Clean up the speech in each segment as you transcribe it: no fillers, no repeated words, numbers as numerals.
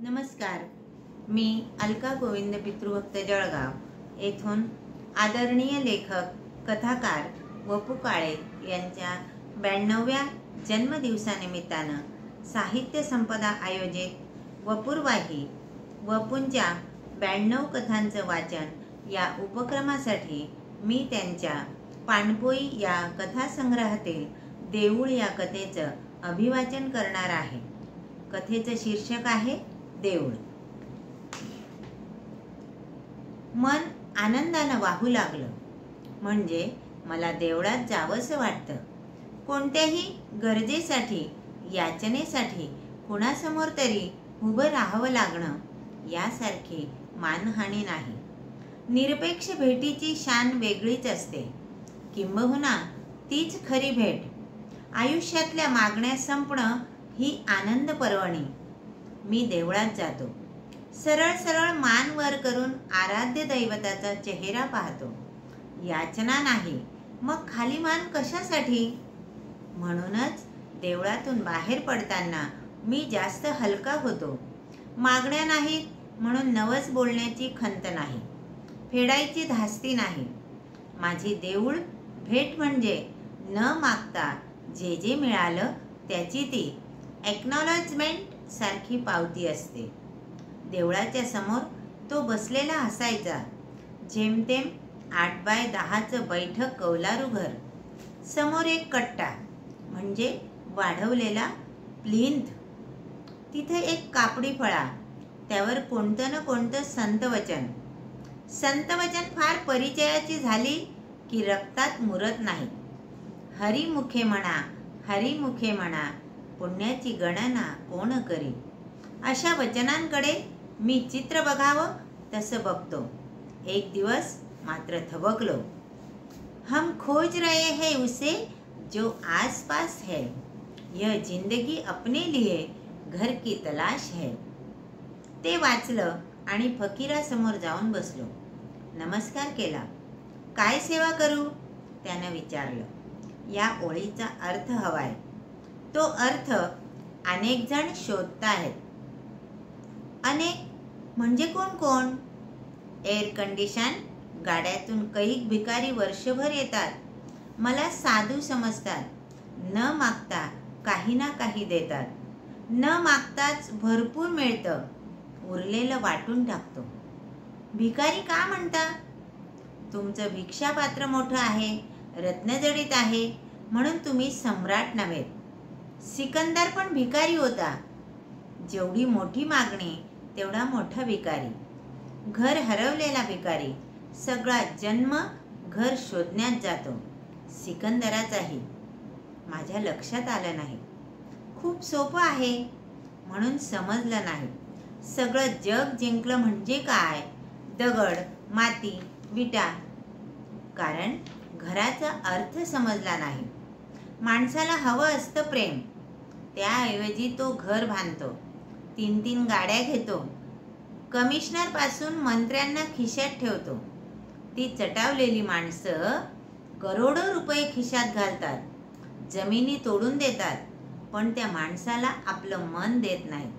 नमस्कार. मी अलका गोविंद पितृभक्त जळगाव येथून आदरणीय लेखक कथाकार वपू काळे यांच्या 92व्या जन्मदिवसानिमित्तानं साहित्य संपदा आयोजित वपूर्वाही वपूंच्या 92 कथांचं वाचन या उपक्रमासाठी मी त्यांच्या पाणपोई या कथासंग्रहातील देऊळ या कथेचं अभिवाचन करणार आहे. कथेचं शीर्षक आहे देऊळ. मन आनंदानं वाहू लागलं. म्हणजे मला देवळात जावंसं वाटतं. कोणत्याही गरजेसाठी, याचनेसाठी कुणासमोर तरी उभं राहावं लागणं यासारखी मानहानी नाही. निरपेक्ष भेटीची शान वेगळीच असते. किंबहुना तीच खरी भेट. आयुष्यातल्या मागण्या संपणं ही आनंद पर्वणी. मी देवळात जातो. सरळ सरळ मान वर करून आराध्य दैवताचा चेहरा पाहतो. याचना नाही, मग खाली मान कशासाठी? म्हणूनच देवळातून बाहेर पडताना मी जास्त हलका होतो. मागण्या नाहीत म्हणून नवस बोलण्याची खंत नाही, फेडायची धास्ती नाही. माझी देऊळ भेट म्हणजे न मागता जे जे मिळालं त्याची ती एक्नॉलेजमेंट सारखी पावती असते. देवळाच्या समोर तो बसलेला असायचा. जेमतेम 8x10चं बैठक कौलारू घर. समोर एक कट्टा म्हणजे वाढवलेला प्लिंथ. तिथे एक कापडी फळा, त्यावर कोणतं न कोणतं संतवचन. संतवचन फार परिचयाची झाली की रक्तात मुरत नाही. हरिमुखे म्हणा, हरिमुखे म्हणा, पुण्याची गणना कोण करी. अशा वचनांकडे मी चित्र बघावं तसं बघतो. एक दिवस मात्र थबकलो. हम खोज रहे हैं उसे जो आसपास है, यह जिंदगी अपने लिए घर की तलाश है. ते वाचलं आणि फकीरासमोर जाऊन बसलो. नमस्कार केला. काय सेवा करू त्यानं विचारलं. या ओळीचा अर्थ हवाय. तो अर्थ अनेक जण शोधतायत. अनेक म्हणजे कोण कोण? एअर कंडिशन गाड्यातून कैक भिकारी वर्षभर येतात. मला साधू समजतात. न मागता काही ना काही देतात. न मागताच भरपूर मिळतं. उरलेलं वाटून टाकतो. भिकारी का म्हणता? तुमचं भिक्षापात्र मोठं आहे, रत्नजडित आहे म्हणून तुम्ही सम्राट नव्हेत. सिकंदर पण भिकारी होता. जेवढी मोठी मागणी तेवढा मोठा भिकारी. घर हरवलेला भिकारी. सगळा जन्म घर शोधण्यात जातो. सिकंदराचाही. माझ्या लक्षात आलं नाही. खूप सोपं आहे म्हणून समजलं नाही. सगळं जग जिंकलं म्हणजे काय? दगड, माती, विटा. कारण घराचा अर्थ समजला नाही. माणसाला हवं असतं प्रेम. त्याऐवजी तो घर बांधतो. 3-3 गाड्या घेतो. कमिशनर पासून मंत्र्यांना खिशात ठेवतो. ती चटावलेली माणसं करोडो रुपये खिशात घालतात. जमिनी तोडून देतात. पण त्या माणसाला आपलं मन देत नाही.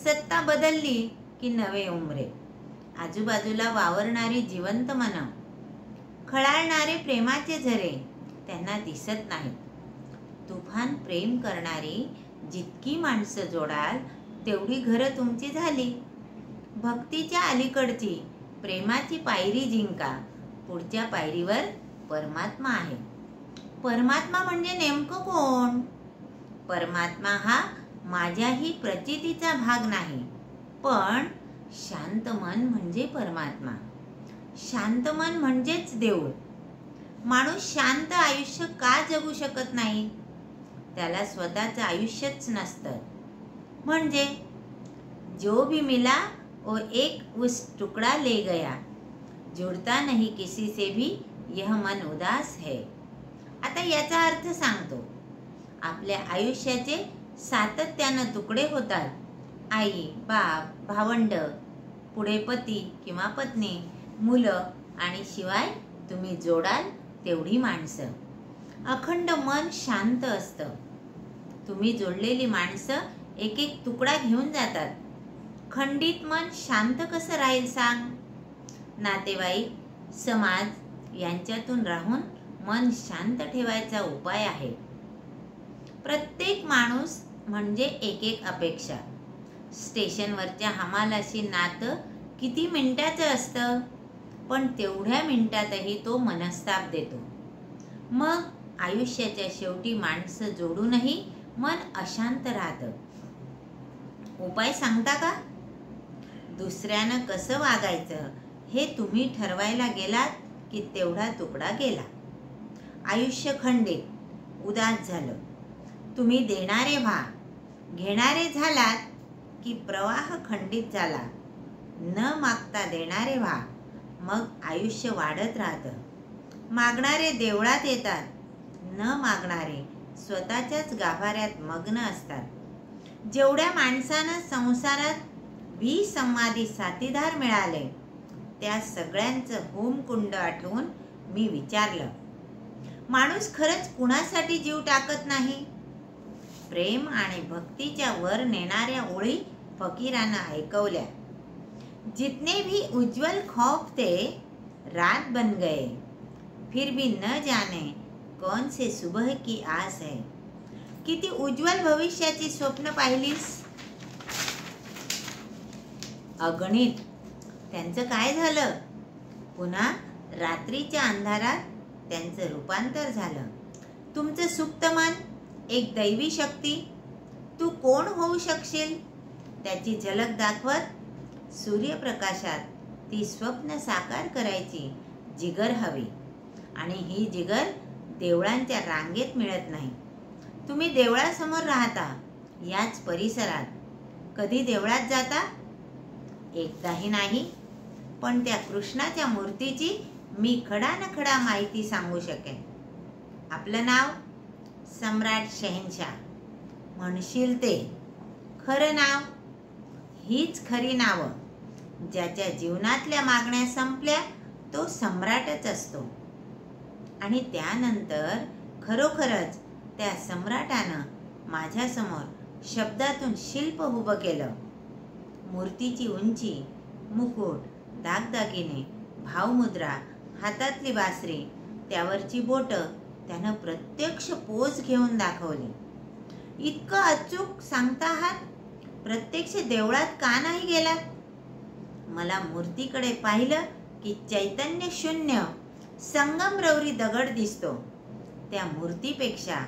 सत्ता बदलली की नवे उमरे. आजूबाजूला वावरणारी जिवंत मनं, खळाळणारे प्रेमाचे झरे त्यांना दिसत नाहीत. तुफान प्रेम करणारी जितकी माणसं जोडाल तेवढी घरं तुमची झाली. भक्तीच्या अलीकडची प्रेमाची पायरी जिंका. पुढच्या पायरीवर परमात्मा आहे. परमात्मा म्हणजे नेमकं कोण? परमात्मा हा माझ्याही प्रचितीचा भाग नाही. पण शांत मन म्हणजे परमात्मा. शांत मन म्हणजेच देऊळ. माणूस शांत आयुष्य का जगू शकत नाही? त्याला स्वतःचं आयुष्यच नसतं. म्हणजे जो भी मिला वो एक उस टुकड़ा ले गया, जुड़ता नहीं किसी से भी यह मन उदास है. आता याचा अर्थ सांगतो. आपल्या आयुष्याचे सातत्यानं तुकडे होतात. आई, बाप, भावंड, पुढे पती किंवा पत्नी, मुलं आणि शिवाय तुम्ही जोडाल तेवढी माणसं. अखंड मन शांत असतं. तुम्ही जोडलेली माणसं एक एक तुकडा घेऊन जातात. खंडित मन शांत कसं राहील सांग? नातेवाईक, समाज यांच्यातून राहून मन शांत ठेवायचा उपाय आहे. प्रत्येक माणूस म्हणजे एक एक अपेक्षा. स्टेशनवरच्या हमालाशी नातं किती मिनिटाचं असतं, पण तेवढ्या मिनिटातही तो मनस्ताप देतो. मग आयुष्याच्या शेवटी माणसं जोडूनही मन अशांत राहतं. उपाय सांगता का? दुसऱ्यानं कसं वागायचं हे तुम्ही ठरवायला गेलात की तेवढा तुकडा गेला. आयुष्य खंडित, उदास झालं. तुम्ही देणारे व्हा, घेणारे झालात की प्रवाह खंडित झाला. न मागता देणारे व्हा, मग आयुष्य वाढत राहतं. मागणारे देवळात येतात, न मागणारे स्वतःच्याच गाभाऱ्यात मग्न असतात. जेवढ्या माणसानं संसारात विसंवादी साथीदार मिळाले, त्या सगळ्यांचं होमकुंड आठवून मी विचारलं, माणूस खरंच कुणासाठी जीव टाकत नाही? प्रेम आणि भक्तीच्या वर नेणाऱ्या ओळी फकीरानं ऐकवल्या. जितने भी उज्जवल खौफ थे रात बन गए, फिर भी न जाने कौन से सुबह की आस है. किती उज्ज्वल भविष्याची स्वप्न पाहिलीस? अगणित. त्यांचं काय झालं? पुन्हा रात्रीच्या अंधारात त्यांचं रूपांतर झालं. तुमचं सुप्त मन, एक दैवी शक्ती. तू कोण होऊ शकशील त्याची झलक दाखवत सूर्यप्रकाशात ती स्वप्न साकार करायची जिगर हवी. आणि ही जिगर देवळांच्या रांगेत मिळत नाही. तुम्ही देवळासमोर राहता, याच परिसरात. कधी देवळात जाता? एकदाही नाही. पण त्या कृष्णाच्या मूर्तीची मी खडानखडा माहिती सांगू शकेन. आपलं नाव? सम्राट शहेनशाह. म्हणशील ते खरं नाव? हीच खरी नावं. ज्याच्या जीवनातल्या मागण्या संपल्या तो सम्राटच असतो. आणि त्यानंतर खरोखरच त्या सम्राटानं माझ्यासमोर शब्दातून शिल्प उभं केलं. मूर्तीची उंची, मुकुट, दागदागिने, भावमुद्रा, हातातली बासरी, त्यावरची बोटं त्यानं प्रत्यक्ष पोज घेऊन दाखवली. इतकं अचूक सांगता आहात, प्रत्यक्ष देवळात का नाही गेलात? मला मूर्तीकडे पाहिलं की चैतन्य शून्य संगमरवरी दगड दिसतो. त्या मूर्तीपेक्षा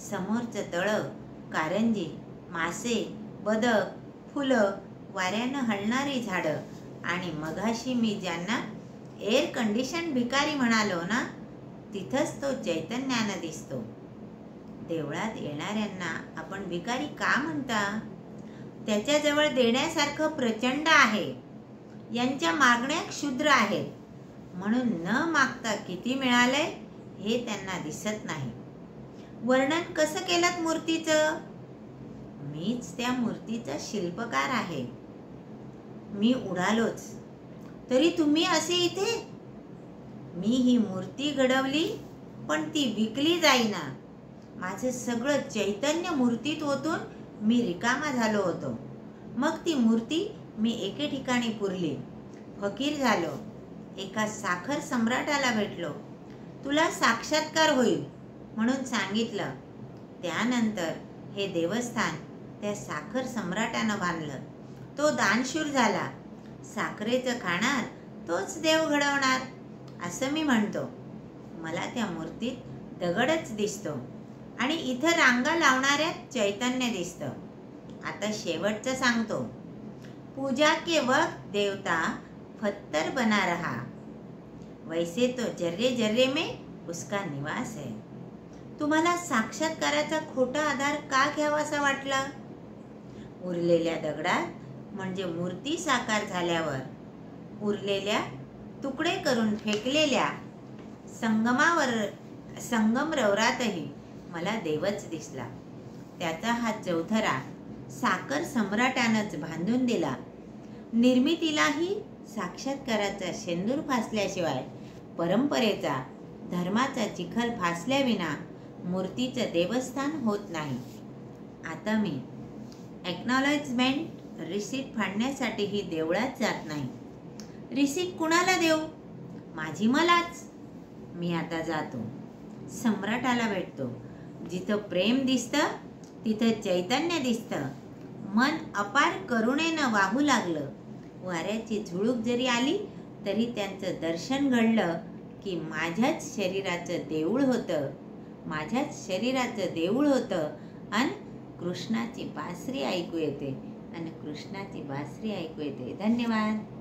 समोरचं तळं, कारंजी, मासे, बदक, फुलं, वाऱ्यानं हलणारी झाडं आणि मघाशी मी ज्यांना एअर कंडिशन भिकारी म्हणालो ना, तिथंच तो चैतन्यानं दिसतो. देवळात येणाऱ्यांना आपण भिकारी का म्हणता? त्याच्याजवळ देण्यासारखं प्रचंड आहे. यांच्या मागण्या क्षुद्र आहेत, म्हणून न मागता किती मिळालंय हे त्यांना दिसत नाही. वर्णन कसं केलं मूर्तीचं? मीच त्या मूर्तीचा शिल्पकार आहे. मी उडालोच, तरी तुम्ही असे इथे? मी ही मूर्ती घडवली, पण ती विकली जाईना. माझं सगळं चैतन्य मूर्तीत ओतून मी रिकामा झालो होतो. मग ती मूर्ती मी एके ठिकाणी पुरली. फकीर झालो. एका साखर सम्राटाला भेटलो. तुला साक्षात्कार होईल म्हणून सांगितलं. त्यानंतर हे देवस्थान त्या साखर सम्राटानं बांधलं. तो दानशूर झाला. साखरेचं खाणार तोच देव घडवणार असं मी म्हणतो. मला त्या मूर्तीत दगडच दिसतो आणि इथं रांगा लावणाऱ्या चैतन्य दिसतं. आता शेवटचं सांगतो. पूजा के वक्त देवता पत्थर बना रहा, वैसे तो जर्रे जर्रे में उसका निवास है. तुम्हाला साक्षात्काराचा खोटा आधार का घ्यावासा वाटला? उरलेल्या दगडात म्हणजे मूर्ती साकार झाल्यावर उरलेल्या तुकडे करून फेकलेल्या संगमरवरातही मला देवच दिसला. त्याचा हा चौथरा साखर सम्राटानंच बांधून दिला. निर्मितीलाही साक्षात्काराचा शेंदूर फासल्याशिवाय, परंपरेचा, धर्माचा चिखल फासल्याविना मूर्तीचं देवस्थान होत नाही. आता मी एक्नॉलेजमेंट रिसीट फाडण्यासाठीही देवळात जात नाही. रिसीट कुणाला देऊ? माझी मलाच. मी आता जातो. सम्राटाला भेटतो. जिथं प्रेम दिसतं तिथं चैतन्य दिसतं. मन अपार करुणेनं वाहू लागलं. वाऱ्याची झुळूक जरी आली तरी त्यांचं दर्शन घडलं की माझ्याच शरीराचं देऊळ होतं. माझ्याच शरीराचं देऊळ होतं आणि कृष्णाची बासरी ऐकू येते. धन्यवाद.